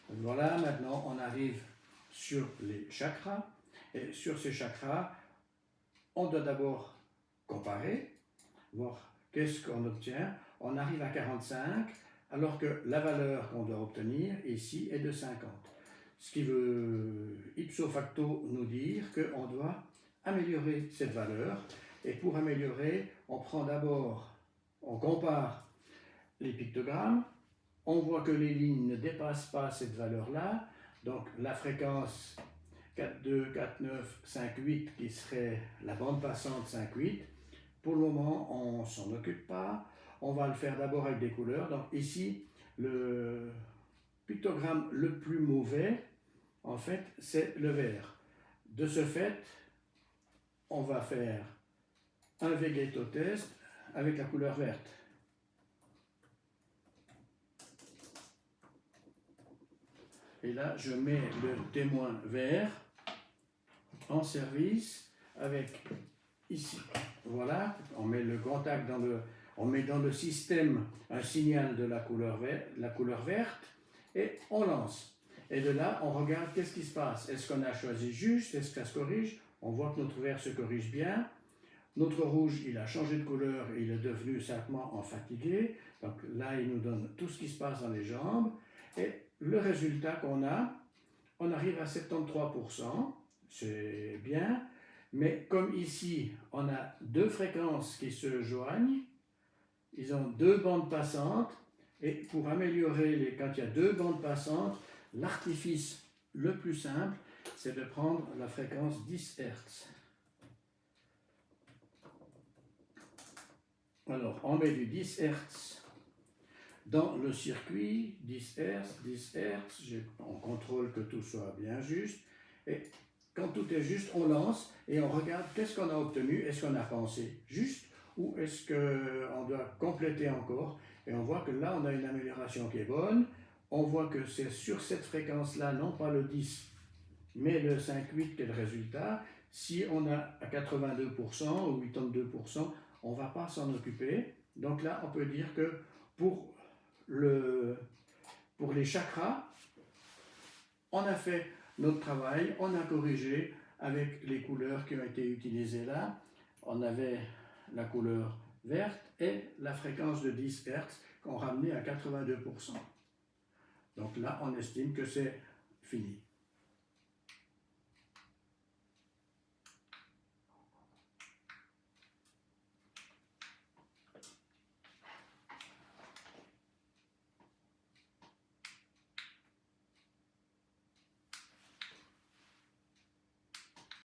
Voilà, maintenant on arrive sur les chakras. Et sur ces chakras, on doit d'abord comparer, voir qu'est-ce qu'on obtient. On arrive à 45, alors que la valeur qu'on doit obtenir ici est de 50. Ce qui veut ipso facto nous dire qu'on doit améliorer cette valeur. Et pour améliorer, on prend d'abord, on compare les pictogrammes, on voit que les lignes ne dépassent pas cette valeur-là, donc la fréquence 4,2, 4,9, 5,8 qui serait la bande passante 5,8, pour le moment on ne s'en occupe pas, on va le faire d'abord avec des couleurs. Donc ici, le pictogramme le plus mauvais, en fait, c'est le vert. De ce fait, on va faire un Vegeto test avec la couleur verte. Et là, je mets le témoin vert en service avec ici. Voilà, on met le contact on met dans le système un signal de la couleur verte et on lance. Et de là, on regarde qu'est-ce qui se passe. Est-ce qu'on a choisi juste? Est-ce que ça se corrige? On voit que notre vert se corrige bien. Notre rouge, il a changé de couleur, il est devenu simplement en fatigué. Donc là, il nous donne tout ce qui se passe dans les jambes. Et le résultat qu'on a, on arrive à 73%, c'est bien. Mais comme ici, on a deux fréquences qui se joignent, ils ont deux bandes passantes. Et pour améliorer, quand il y a deux bandes passantes, l'artifice le plus simple, c'est de prendre la fréquence 10 Hz. Alors, on met du 10 Hz dans le circuit, 10 Hz, 10 Hz, on contrôle que tout soit bien juste, et quand tout est juste, on lance et on regarde qu'est-ce qu'on a obtenu, est-ce qu'on a pensé juste ou est-ce qu'on doit compléter encore, et on voit que là on a une amélioration qui est bonne, on voit que c'est sur cette fréquence-là, non pas le 10, mais le 5,8 qui est le résultat. Si on a à 82% ou 82%, on ne va pas s'en occuper. Donc là, on peut dire que pour les chakras, on a fait notre travail, on a corrigé avec les couleurs qui ont été utilisées là. On avait la couleur verte et la fréquence de 10 Hz qu'on ramenait à 82%. Donc là, on estime que c'est fini.